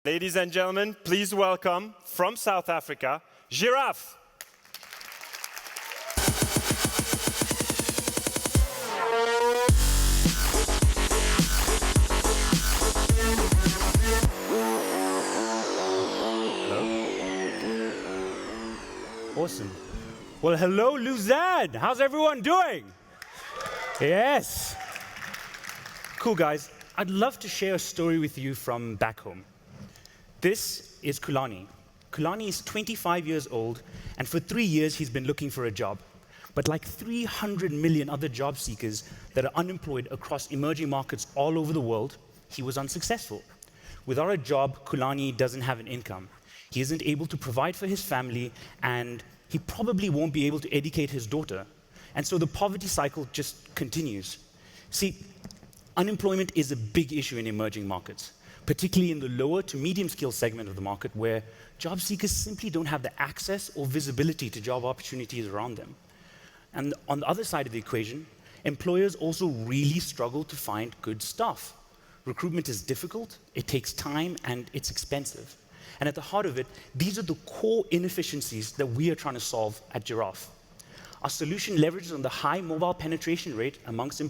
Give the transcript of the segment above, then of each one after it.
Ladies and gentlemen, please welcome, from South Africa, Giraffe. Awesome. Well, hello, Luzanne. How's everyone doing? Yes. Cool, guys. I'd love to share a story with you from back home. This is Kulani. Kulani is 25 years old, and for 3 years he's been looking for a job. But like 300 million other job seekers that are unemployed across emerging markets all over the world, he was unsuccessful. Without a job, Kulani doesn't have an income. He isn't able to provide for his family, and he probably won't be able to educate his daughter. And so the poverty cycle just continues. See, unemployment is a big issue in emerging markets, particularly in the lower to medium skill segment of the market where job seekers simply don't have the access or visibility to job opportunities around them. And on the other side of the equation, employers also really struggle to find good staff. Recruitment is difficult, it takes time, and it's expensive. And at the heart of it, these are the core inefficiencies that we are trying to solve at Giraffe. Our solution leverages on the high mobile penetration rate amongst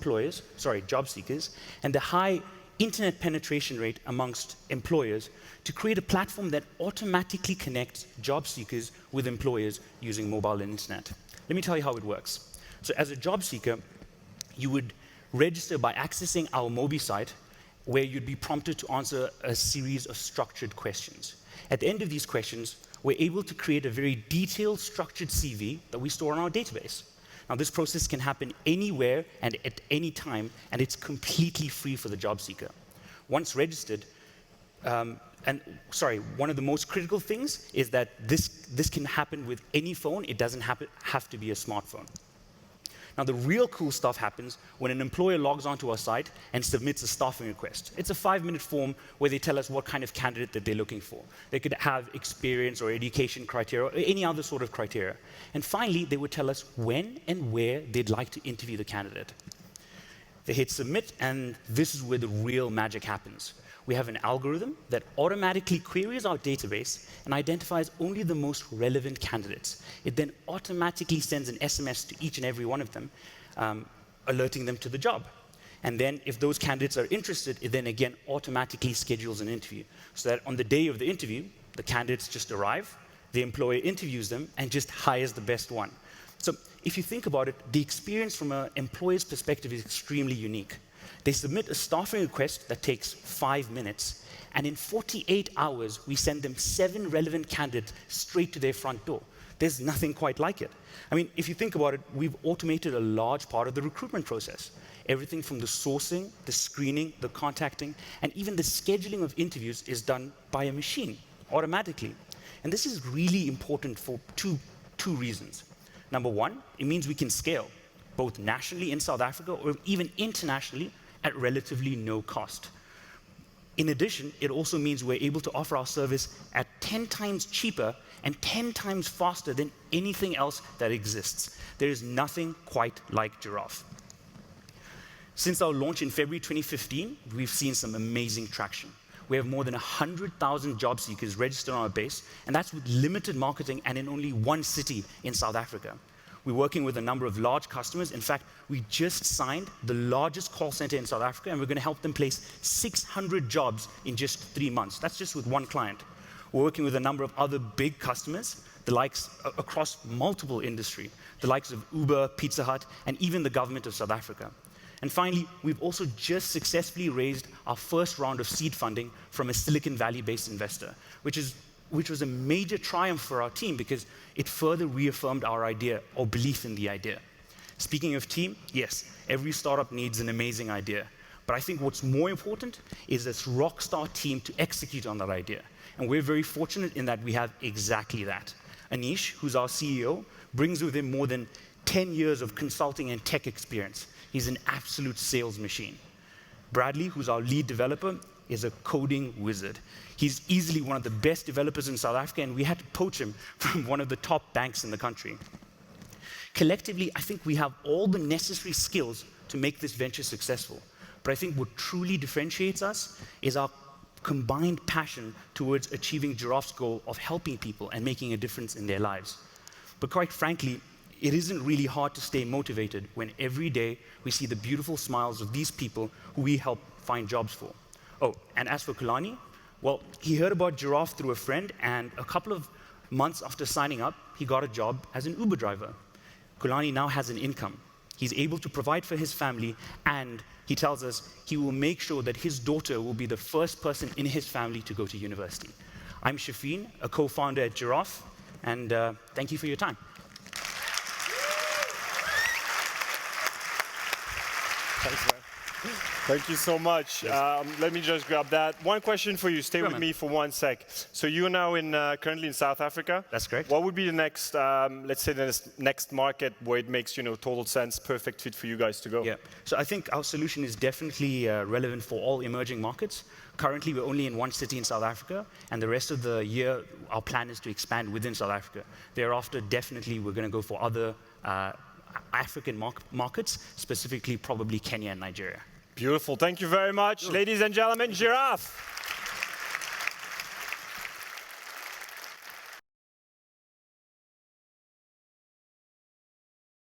job seekers, and the high internet penetration rate amongst employers to create a platform that automatically connects job seekers with employers using mobile and internet. Let me tell you how it works. So as a job seeker, you would register by accessing our Mobi site, where you'd be prompted to answer a series of structured questions. At the end of these questions, we're able to create a very detailed, structured CV that we store in our database. Now, this process can happen anywhere and at any time, and it's completely free for the job seeker. Once registered, one of the most critical things is that this can happen with any phone. It doesn't have to be a smartphone. Now, the real cool stuff happens when an employer logs onto our site and submits a staffing request. It's a 5-minute form where they tell us what kind of candidate that they're looking for. They could have experience or education criteria or any other sort of criteria. And finally, they would tell us when and where they'd like to interview the candidate. They hit submit, and this is where the real magic happens. We have an algorithm that automatically queries our database and identifies only the most relevant candidates. It then automatically sends an SMS to each and every one of them, alerting them to the job. And then if those candidates are interested, it then again automatically schedules an interview. So that on the day of the interview, the candidates just arrive, the employer interviews them, and just hires the best one. So if you think about it, the experience from an employer's perspective is extremely unique. They submit a staffing request that takes 5 minutes, and in 48 hours, we send them 7 relevant candidates straight to their front door. There's nothing quite like it. I mean, if you think about it, we've automated a large part of the recruitment process. Everything from the sourcing, the screening, the contacting, and even the scheduling of interviews is done by a machine, automatically. And this is really important for two reasons. Number one, it means we can scale, both nationally in South Africa or even internationally, at relatively no cost. In addition, it also means we're able to offer our service at 10 times cheaper and 10 times faster than anything else that exists. There is nothing quite like Giraffe. Since our launch in February 2015, we've seen some amazing traction. We have more than 100,000 job seekers registered on our base, and that's with limited marketing and in only one city in South Africa. We're working with a number of large customers. In fact, we just signed the largest call center in South Africa, and we're going to help them place 600 jobs in just 3 months. That's just with one client. We're working with a number of other big customers, the likes across multiple industry, the likes of Uber, Pizza Hut, and even the government of South Africa. And finally, we've also just successfully raised our first round of seed funding from a Silicon Valley-based investor, which was a major triumph for our team because it further reaffirmed our idea or belief in the idea. Speaking of team, yes, every startup needs an amazing idea. But I think what's more important is this rockstar team to execute on that idea. And we're very fortunate in that we have exactly that. Anish, who's our CEO, brings with him more than 10 years of consulting and tech experience. He's an absolute sales machine. Bradley, who's our lead developer, is a coding wizard. He's easily one of the best developers in South Africa, and we had to poach him from one of the top banks in the country. Collectively, I think we have all the necessary skills to make this venture successful. But I think what truly differentiates us is our combined passion towards achieving Giraffe's goal of helping people and making a difference in their lives. But quite frankly, it isn't really hard to stay motivated when every day we see the beautiful smiles of these people who we help find jobs for. Oh, and as for Kulani, well, he heard about Giraffe through a friend, and a couple of months after signing up, he got a job as an Uber driver. Kulani now has an income. He's able to provide for his family, and he tells us he will make sure that his daughter will be the first person in his family to go to university. I'm Shafin, a co-founder at Giraffe, and thank you for your time. Thanks, man. Thank you so much. Let me just grab that. One question for you. Stay with me for 1 sec. So you are now currently in South Africa. That's correct. What would be the next, let's say, the next market where it makes total sense, perfect fit for you guys to go? Yeah. So I think our solution is definitely relevant for all emerging markets. Currently, we're only in one city in South Africa, and the rest of the year, our plan is to expand within South Africa. Thereafter, definitely, we're going to go for other African markets, specifically probably Kenya and Nigeria. Beautiful. Thank you very much. Ladies and gentlemen, Giraffe.